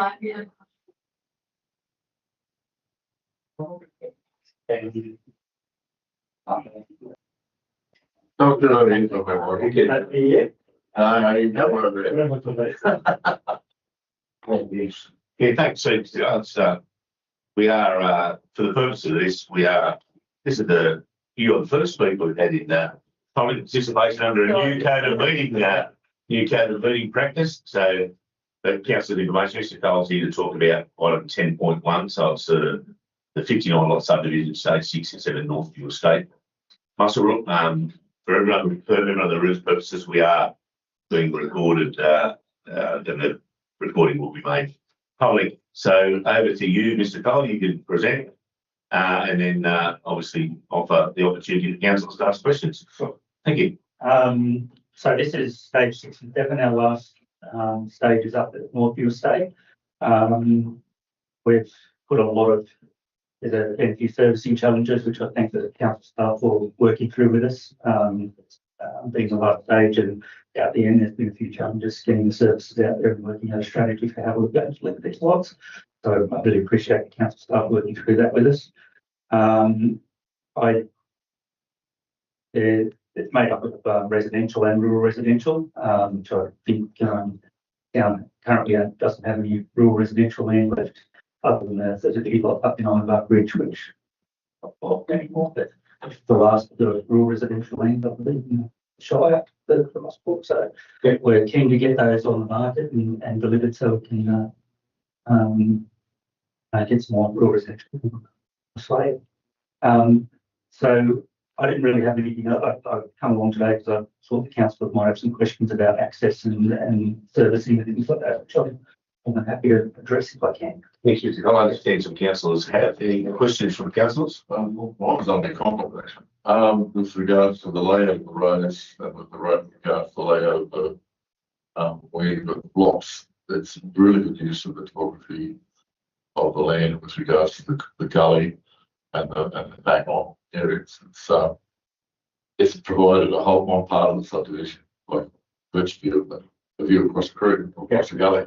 Don't know anything about work. Yeah, thanks. So we are, for the purpose of this, this is you are the first speaker we've had in public participation under a new code of meeting practice. So the council information, Mr. Cole's here to talk about item 10.1. So it's the 59 lot subdivision, stage 6 and 7 Northview Estate. Muscle, for everyone, the rules purposes, we are being recorded, and the recording will be made public. So over to you, Mr. Cole, you can present, and then obviously offer the opportunity to council to ask questions. Thank you. So this is stage 6 and 7, our last stages up at Northview Estate. We've put a lot of, there's been a few servicing challenges, which I think that the council staff are working through with us. Being the last stage, and at the end, there's been a few challenges getting the services out there and working out a strategy for how we're going to link these lots. So I really appreciate the council staff working through that with us. It's made up of residential and rural residential, which I think currently doesn't have any rural residential land left, other than there's a big lot up in Ironbark Ridge, which not involved anymore, but the last bit of rural residential land, I believe, in the Shire, the Mossbrook. So yeah, we're keen to get those on the market and delivered so we can get some more rural residential slate. So I didn't really have anything. I've come along today because I thought the council might have some questions about access and servicing and things like that, which I'm happy to address if I can. Thank you. I understand some councillors have any questions from councillors. What was on the comment with regards to the layout of the roads, with regards to the layout of where you've got blocks, it's really good use of the topography of the land with regards to the gully and the back on areas. It's provided a whole one part of the subdivision, like virtually the view across the creek, across the gully.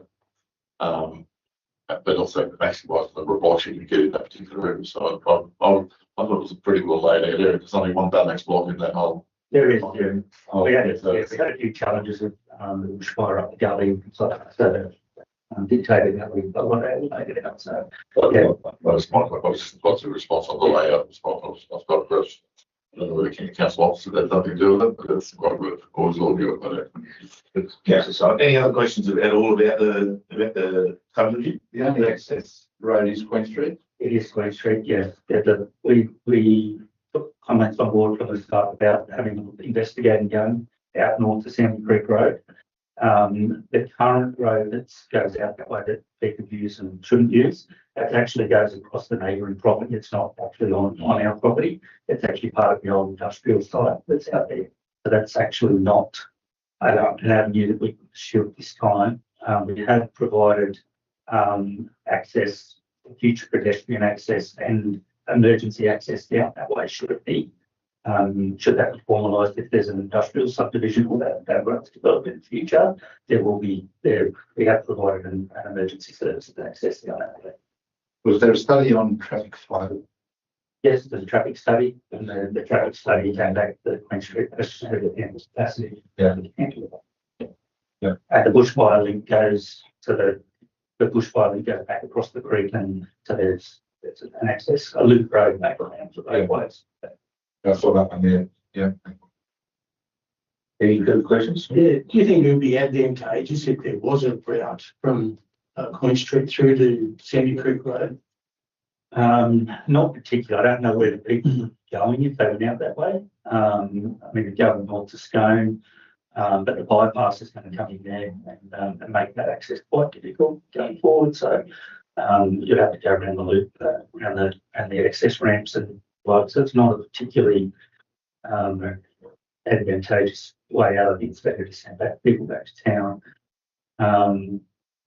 But also maximise the number of blocks you can get in that particular area. So I thought it was a pretty well laid out area. There's only one next block in that whole. There is, yeah. We had a few challenges with the bushfire up the gully and stuff like that. So dictated that we've got to make it out. So yeah. What's the response on the layout? I've got a question. I don't know whether the council officer had nothing to do with it, but it's quite good. Always all good about it. Councillor Simon, any other questions at all about the subdivision? The only access road is Queen Street. It is Queen Street, yes. We took comments on board from the start about having investigating going out north to Sandy Creek Road. The current road that goes out that way that people use and shouldn't use, that actually goes across the neighbouring property. It's not actually on our property. It's actually part of the old industrial site that's out there. So that's actually not an avenue that we can pursue at this time. We have provided access, future pedestrian access and emergency access down that way should it be. Should that be formalised, if there's an industrial subdivision or that road to develop in the future, we have provided an emergency service and access down that way. Was there a study on traffic flow? Yes, there's a traffic study, and the traffic study came back to Queen Street capacity. Yeah. Yeah. And the bushfire link goes to the bushfire link goes back across the creek, and so there's an access, a loop road back around to both ways. I saw that one there. Yeah. Any further questions? Yeah. Do you think it would be advantageous if there was a route from Queen Street through to Sandy Creek Road? Not particularly. I don't know where the people are going if they went out that way. I mean, they're going north to Scone, but the bypass is going to come in there and make that access quite difficult going forward. So you'd have to go around the loop, around the access ramps and like. So it's not a particularly advantageous way out. I think it's better to send people back to town.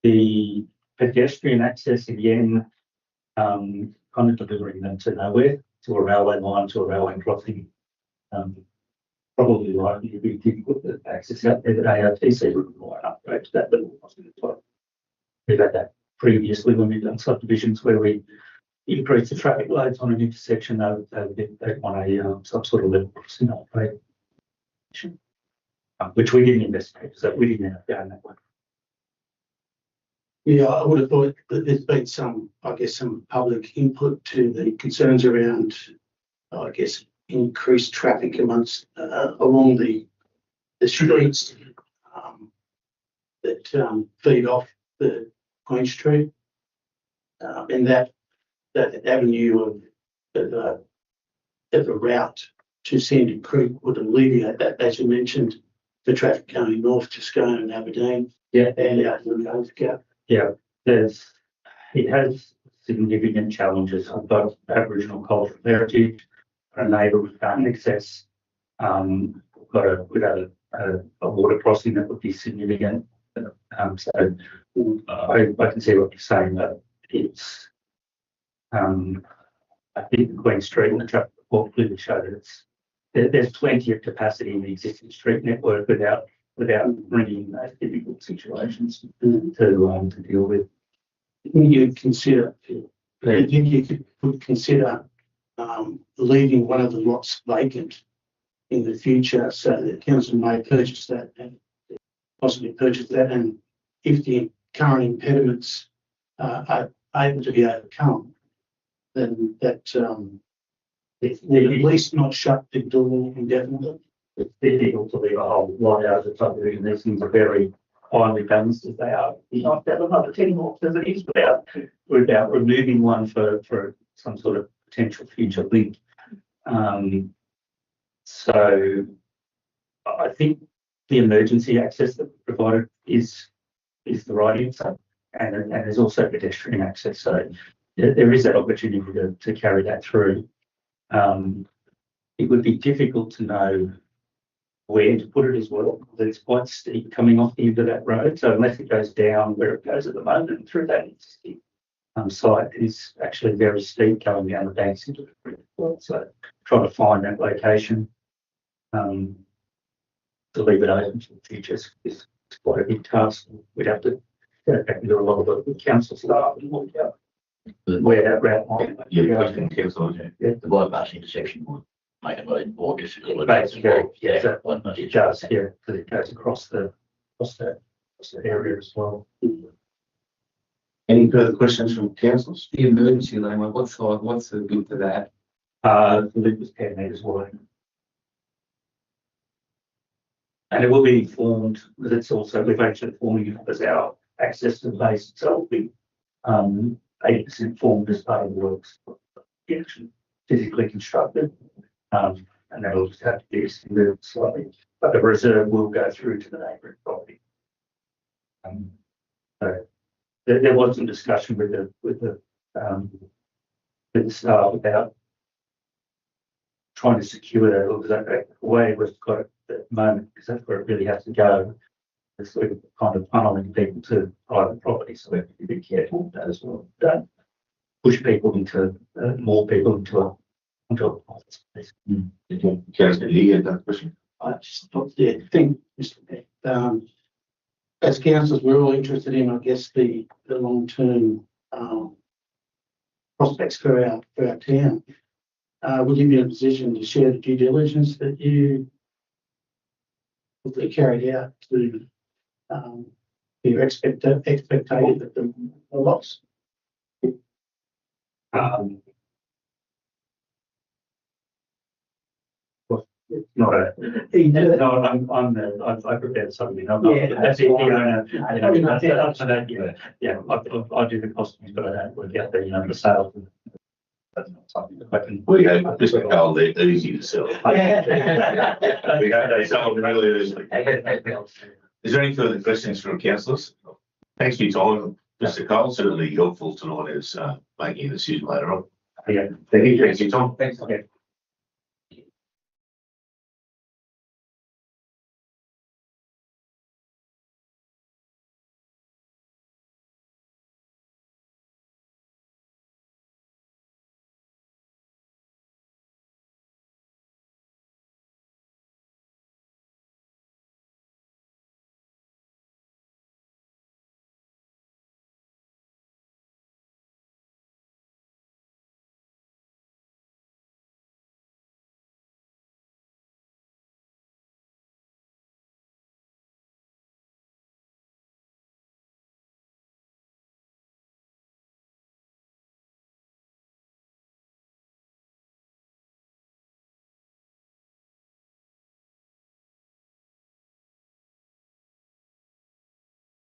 The pedestrian access again, kind of delivering them to nowhere, to a railway line, to a railway crossing. Probably likely to be difficult to access out there, but ARTC would require an upgrade to that level. We've had that previously when we've done subdivisions where we increase the traffic loads on an intersection, they want a some sort of level crossing upgrade, which we didn't investigate, so we didn't end up going that way. Yeah, I would have thought that there's been some public input to the concerns around, increased traffic amongst along the streets that feed off the Queen Street, and that avenue of a route to Sandy Creek would alleviate that, as you mentioned, the traffic going north to Scone and Aberdeen. Yeah, and out to the Coast Gap. yeah. It has significant challenges. I've got Aboriginal cultural heritage, a neighbour we can't access. We've got a water crossing that would be significant. So I can see what you're saying, but it's I think the Queen Street and the traffic report clearly show that there's plenty of capacity in the existing street network without bringing those difficult situations to deal with. You consider, I think you could consider leaving one of the lots vacant in the future, so that council may purchase that and possibly purchase that, and if the current impediments are able to be overcome, then that at least not shut the door indefinitely. It's difficult to leave a whole lot out of the subdivision. These things are very finely balanced as they are. You don't have another 10 lots as it is without removing one for some sort of potential future link. So I think the emergency access that we provided is the right answer, and there's also pedestrian access. So there is that opportunity to carry that through. It would be difficult to know where to put it as well, because it's quite steep coming off the end of that road. So unless it goes down where it goes at the moment through that existing site, it is actually very steep going down the banks into the creek. So trying to find that location to leave it open for the future is quite a big task. We'd have to go back and do a lot of work with council staff and look out where that route might be. The bypass intersection would make it more difficult. Basically, it does, because it goes across the area as well. Any further questions from councillors? The emergency lane, what's the good for that? The loop was 10 metres wide. And it will be informed, because it's also, we've actually forming it as our access to the base itself, be 80% formed as part of the works, actually physically constructed. And that'll just have to be extended slightly, but the reserve will go through to the neighbouring property. So there was some discussion with the staff about trying to secure that, because the way we've got it at the moment, because that's where it really has to go, is we're kind of funneling people to private property, so we have to be a bit careful with that as well. Don't push people into more people into a private space. Councillor Lee had that question. I just thought, think, Mr. Mayor, as councillors, we're all interested in, I guess, the long-term prospects for our town. Will you be in a position to share the due diligence that you carried out to your expectation of the loss? It's not a. No, I prepared something. I'm not. That's it. I do the costings, but I don't work out the sales. That's not something that I can. We go, Mr. Cole, they're easy to sell. We go, they sell them really easily. Is there any further questions from councillors? Thanks for your time, Mr. Cole. Certainly helpful tonight as making a decision later on. Yeah. Thank you for your time. Thanks. Okay.